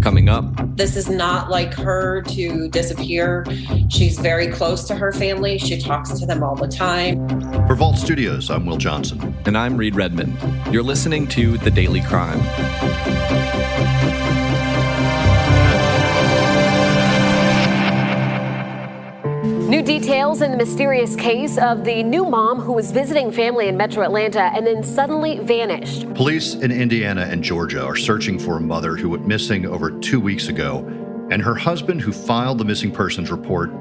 Coming up, this is not like her to disappear. She's very close to her family. She talks to them all the time. For Vault Studios, I'm Will Johnson. And I'm Reed Redmond. You're listening to The Daily Crime. New details in the mysterious case of the new mom who was visiting family in Metro Atlanta and then suddenly vanished. Police in Indiana and Georgia are searching for a mother who went missing over 2 weeks ago, and her husband, who filed the missing persons report,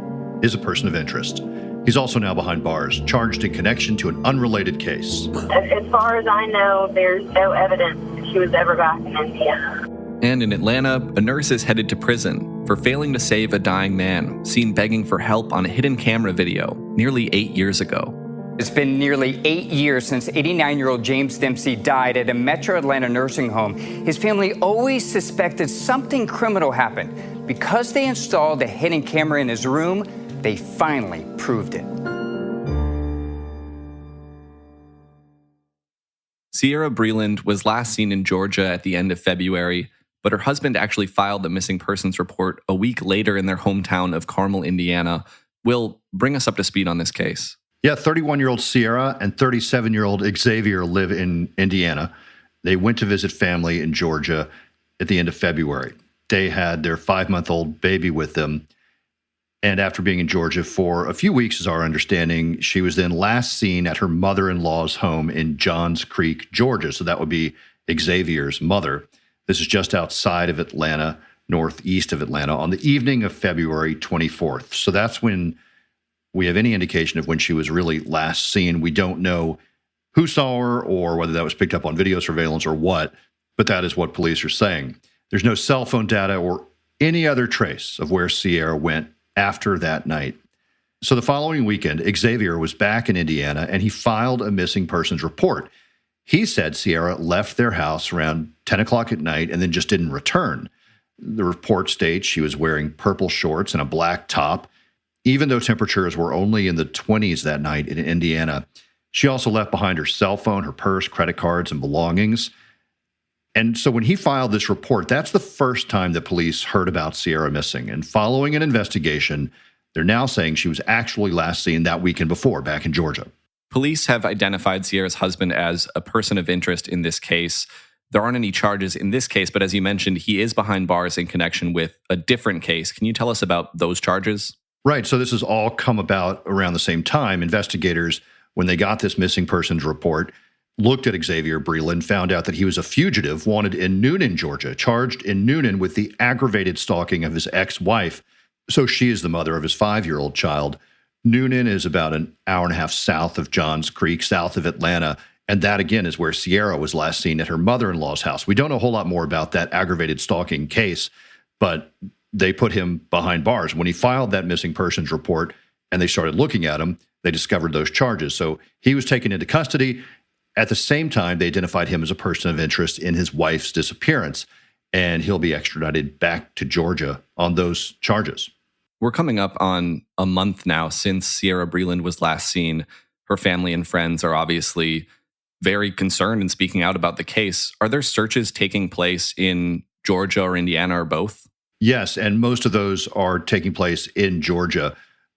is a person of interest. He's also now behind bars, charged in connection to an unrelated case. As far as I know, there's no evidence that she was ever back in Indiana. And in Atlanta, a nurse is headed to prison for failing to save a dying man, seen begging for help on a hidden camera video nearly 8 years ago. It's been nearly 8 years since 89-year-old James Dempsey died at a Metro Atlanta nursing home. His family always suspected something criminal happened. Because they installed a hidden camera in his room, they finally proved it. Sierra Breland was last seen in Georgia at the end of February, but her husband actually filed the missing persons report a week later in their hometown of Carmel, Indiana. Will, bring us up to speed on this case. Yeah, 31-year-old Sierra and 37-year-old Xavier live in Indiana. They went to visit family in Georgia at the end of February. They had their 5-month-old baby with them. And after being in Georgia for a few weeks, is our understanding, she was then last seen at her mother-in-law's home in Johns Creek, Georgia. So that would be Xavier's mother. This is just outside of Atlanta, northeast of Atlanta, on the evening of February 24th. So that's when we have any indication of when she was really last seen. We don't know who saw her or whether that was picked up on video surveillance or what, but that is what police are saying. There's no cell phone data or any other trace of where Sierra went after that night. So the following weekend, Xavier was back in Indiana and he filed a missing persons report. He said Sierra left their house around 10 o'clock at night and then just didn't return. The report states she was wearing purple shorts and a black top. Even though temperatures were only in the 20s that night in Indiana, she also left behind her cell phone, her purse, credit cards, and belongings. And so when he filed this report, that's the first time that police heard about Sierra missing. And following an investigation, they're now saying she was actually last seen that weekend before, back in Georgia. Police have identified Sierra's husband as a person of interest in this case. There aren't any charges in this case, but as you mentioned, he is behind bars in connection with a different case. Can you tell us about those charges? Right. So this has all come about around the same time. Investigators, when they got this missing persons report, looked at Xavier Breland, found out that he was a fugitive wanted in Newnan, Georgia, charged in Newnan with the aggravated stalking of his ex-wife. So she is the mother of his 5-year-old child. Newnan is about an hour and a half south of Johns Creek, south of Atlanta. And that, again, is where Sierra was last seen at her mother-in-law's house. We don't know a whole lot more about that aggravated stalking case, but they put him behind bars. When he filed that missing persons report and they started looking at him, they discovered those charges. So he was taken into custody. At the same time, they identified him as a person of interest in his wife's disappearance, and he'll be extradited back to Georgia on those charges. We're coming up on a month now since Sierra Breland was last seen. Her family and friends are obviously very concerned and speaking out about the case. Are there searches taking place in Georgia or Indiana or both? Yes, and most of those are taking place in Georgia.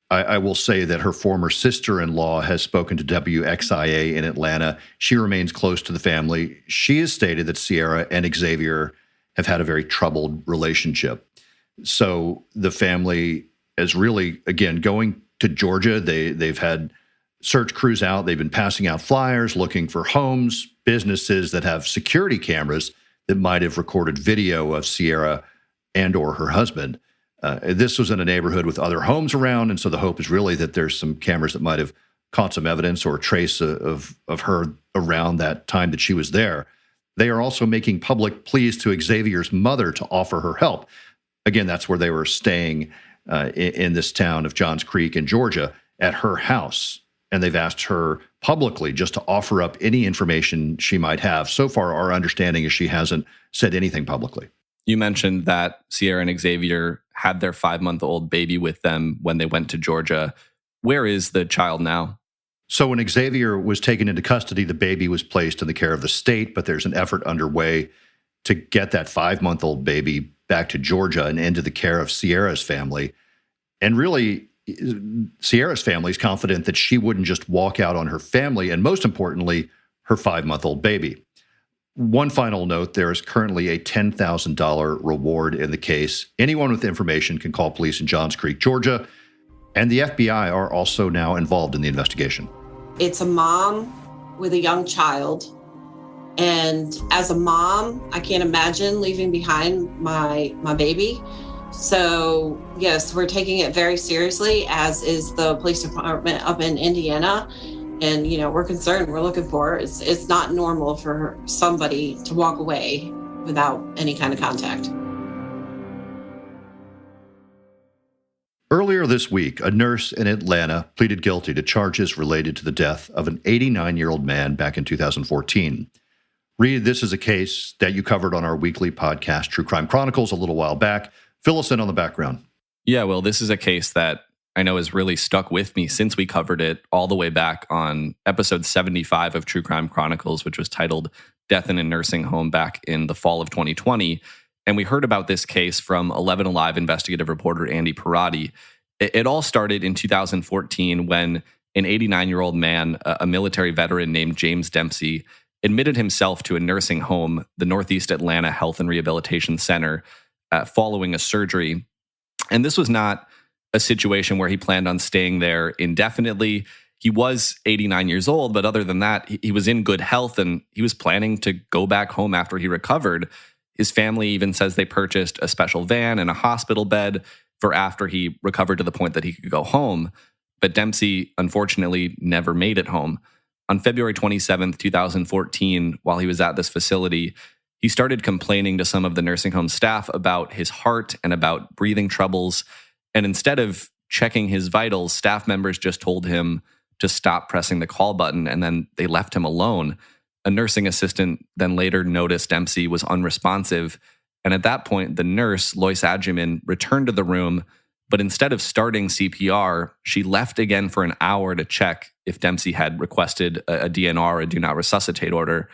I will say that her former sister-in-law has spoken to WXIA in Atlanta. She remains close to the family. She has stated that Sierra and Xavier have had a very troubled relationship. So the family is really, again, going to Georgia. They've had search crews out. They've been passing out flyers, looking for homes, businesses that have security cameras that might have recorded video of Sierra and or her husband. This was in a neighborhood with other homes around, and so the hope is really that there's some cameras that might have caught some evidence or trace of her around that time that she was there. They are also making public pleas to Xavier's mother to offer her help. Again, that's where they were staying in this town of Johns Creek in Georgia at her house. And they've asked her publicly just to offer up any information she might have. So far, our understanding is she hasn't said anything publicly. You mentioned that Sierra and Xavier had their 5-month-old baby with them when they went to Georgia. Where is the child now? So when Xavier was taken into custody, the baby was placed in the care of the state, but there's an effort underway to get that 5-month-old baby back to Georgia and into the care of Sierra's family. And really, Sierra's family is confident that she wouldn't just walk out on her family and, most importantly, her 5-month-old baby. One final note, there is currently a $10,000 reward in the case. Anyone with information can call police in Johns Creek, Georgia, and the FBI are also now involved in the investigation. It's a mom with a young child. And as a mom, I can't imagine leaving behind my baby. So yes, we're taking it very seriously, as is the police department up in Indiana. And, we're concerned, we're looking for her. It's not normal for somebody to walk away without any kind of contact. Earlier this week, a nurse in Atlanta pleaded guilty to charges related to the death of an 89-year-old man back in 2014. Reed, this is a case that you covered on our weekly podcast, True Crime Chronicles, a little while back. Fill us in on the background. Yeah, well, this is a case that I know has really stuck with me since we covered it all the way back on episode 75 of True Crime Chronicles, which was titled Death in a Nursing Home back in the fall of 2020. And we heard about this case from 11 Alive investigative reporter Andy Parati. It all started in 2014 when an 89-year-old man, a military veteran named James Dempsey, admitted himself to a nursing home, the Northeast Atlanta Health and Rehabilitation Center, following a surgery. And this was not a situation where he planned on staying there indefinitely. He was 89 years old, but other than that, he was in good health and he was planning to go back home after he recovered. His family even says they purchased a special van and a hospital bed for after he recovered to the point that he could go home. But Dempsey, unfortunately, never made it home. On February 27th, 2014, while he was at this facility, he started complaining to some of the nursing home staff about his heart and about breathing troubles. And instead of checking his vitals, staff members just told him to stop pressing the call button, and then they left him alone. A nursing assistant then later noticed Dempsey was unresponsive. And at that point, the nurse, Lois Adjiman, returned to the room. But instead of starting CPR, she left again for an hour to check if Dempsey had requested a DNR, a do not resuscitate order.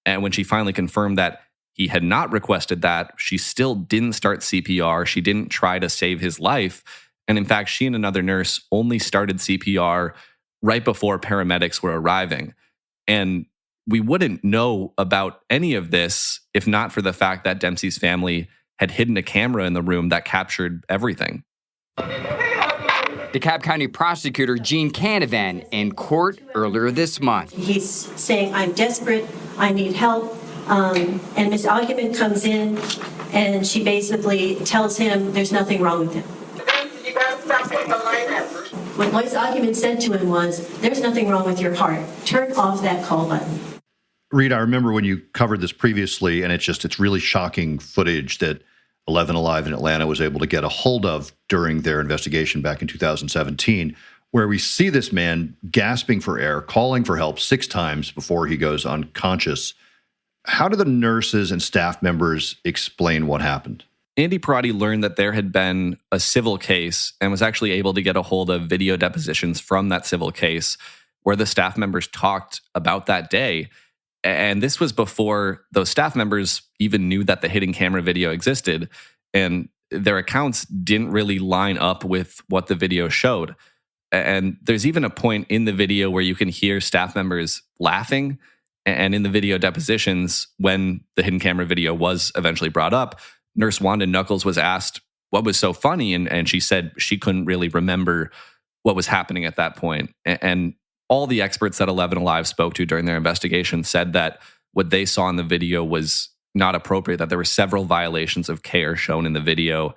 And when she finally confirmed that he had not requested that, she still didn't start CPR. She didn't try to save his life. And in fact, she and another nurse only started CPR right before paramedics were arriving. And we wouldn't know about any of this if not for the fact that Dempsey's family had hidden a camera in the room that captured everything. DeKalb County prosecutor Gene Canavan in court earlier this month. He's saying, I'm desperate, I need help. And Ms. Adjiman comes in and she basically tells him there's nothing wrong with him. What Lois Adjiman said to him was, there's nothing wrong with your heart. Turn off that call button. Reed, I remember when you covered this previously, and it's really shocking footage that 11 Alive in Atlanta was able to get a hold of during their investigation back in 2017, where we see this man gasping for air, calling for help 6 times before he goes unconscious. How do the nurses and staff members explain what happened? Andy Parati learned that there had been a civil case and was actually able to get a hold of video depositions from that civil case where the staff members talked about that day. And this was before those staff members even knew that the hidden camera video existed. And their accounts didn't really line up with what the video showed. And there's even a point in the video where you can hear staff members laughing. And in the video depositions, when the hidden camera video was eventually brought up, Nurse Wanda Knuckles was asked what was so funny. And she said she couldn't really remember what was happening at that point. And all the experts that 11 Alive spoke to during their investigation said that what they saw in the video was not appropriate, that there were several violations of care shown in the video.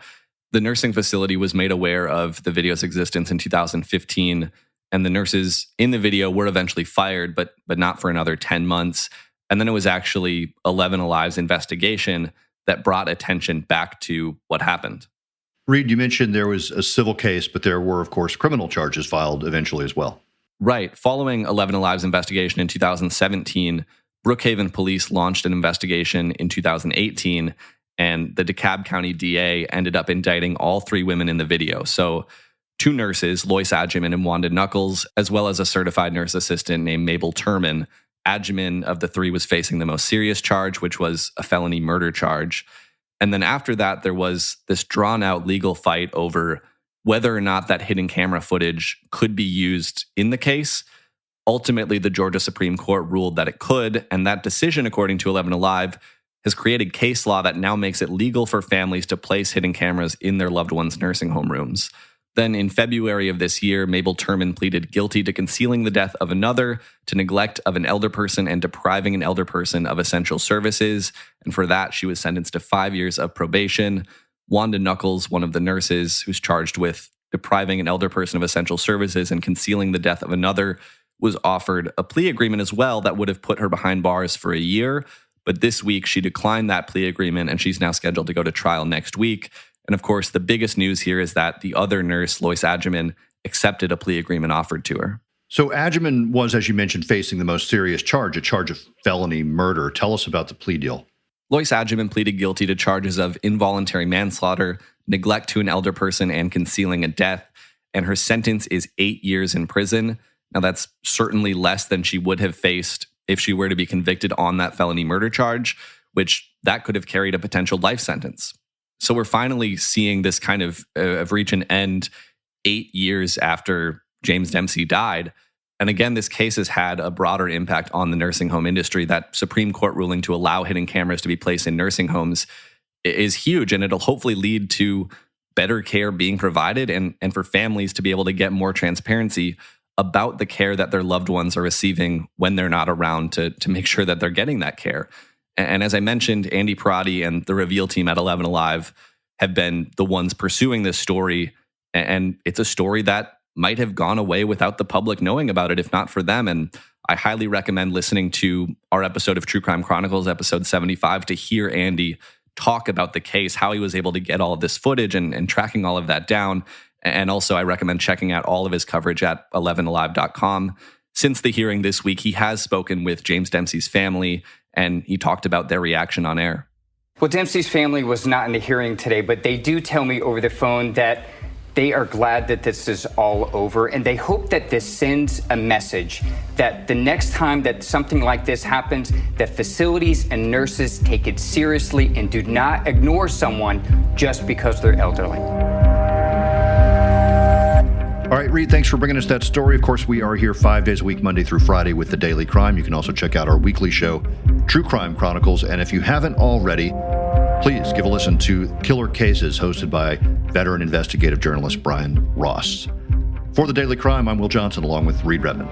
The nursing facility was made aware of the video's existence in 2015, and the nurses in the video were eventually fired, but not for another 10 months. And then it was actually 11 Alive's investigation that brought attention back to what happened. Reed, you mentioned there was a civil case, but there were, of course, criminal charges filed eventually as well. Right. Following 11 Alive's investigation in 2017, Brookhaven police launched an investigation in 2018, and the DeKalb County DA ended up indicting all 3 women in the video. So 2 nurses, Lois Adjiman and Wanda Knuckles, as well as a certified nurse assistant named Mabel Turman. Adjiman of the 3 was facing the most serious charge, which was a felony murder charge. And then after that, there was this drawn out legal fight over whether or not that hidden camera footage could be used in the case. Ultimately, the Georgia Supreme Court ruled that it could, and that decision, according to 11 Alive, has created case law that now makes it legal for families to place hidden cameras in their loved ones' nursing home rooms. Then in February of this year, Mabel Turman pleaded guilty to concealing the death of another, to neglect of an elder person, and depriving an elder person of essential services. And for that, she was sentenced to 5 years of probation. Wanda Knuckles, one of the nurses who's charged with depriving an elder person of essential services and concealing the death of another, was offered a plea agreement as well that would have put her behind bars for a year. But this week, she declined that plea agreement, and she's now scheduled to go to trial next week. And of course, the biggest news here is that the other nurse, Lois Adjeman, accepted a plea agreement offered to her. So Adjeman was, as you mentioned, facing the most serious charge, a charge of felony murder. Tell us about the plea deal. Lois Adjeman pleaded guilty to charges of involuntary manslaughter, neglect to an elder person, and concealing a death. And her sentence is 8 years in prison. Now, that's certainly less than she would have faced if she were to be convicted on that felony murder charge, which that could have carried a potential life sentence. So we're finally seeing this kind of reach an end 8 years after James Dempsey died. And again, this case has had a broader impact on the nursing home industry. That Supreme Court ruling to allow hidden cameras to be placed in nursing homes is huge, and it'll hopefully lead to better care being provided and for families to be able to get more transparency about the care that their loved ones are receiving when they're not around to make sure that they're getting that care. And as I mentioned, Andy Parati and the Reveal team at 11 Alive have been the ones pursuing this story. And it's a story that might have gone away without the public knowing about it, if not for them. And I highly recommend listening to our episode of True Crime Chronicles, episode 75, to hear Andy talk about the case, how he was able to get all of this footage and tracking all of that down. And also, I recommend checking out all of his coverage at 11alive.com. Since the hearing this week, he has spoken with James Dempsey's family, and he talked about their reaction on air. Well, Dempsey's family was not in the hearing today, but they do tell me over the phone that they are glad that this is all over, and they hope that this sends a message that the next time that something like this happens, that facilities and nurses take it seriously and do not ignore someone just because they're elderly. All right, Reed, thanks for bringing us that story. Of course, we are here 5 days a week, Monday through Friday, with The Daily Crime. You can also check out our weekly show, True Crime Chronicles. And if you haven't already, please give a listen to Killer Cases, hosted by veteran investigative journalist Brian Ross. For The Daily Crime, I'm Will Johnson, along with Reed Redmond.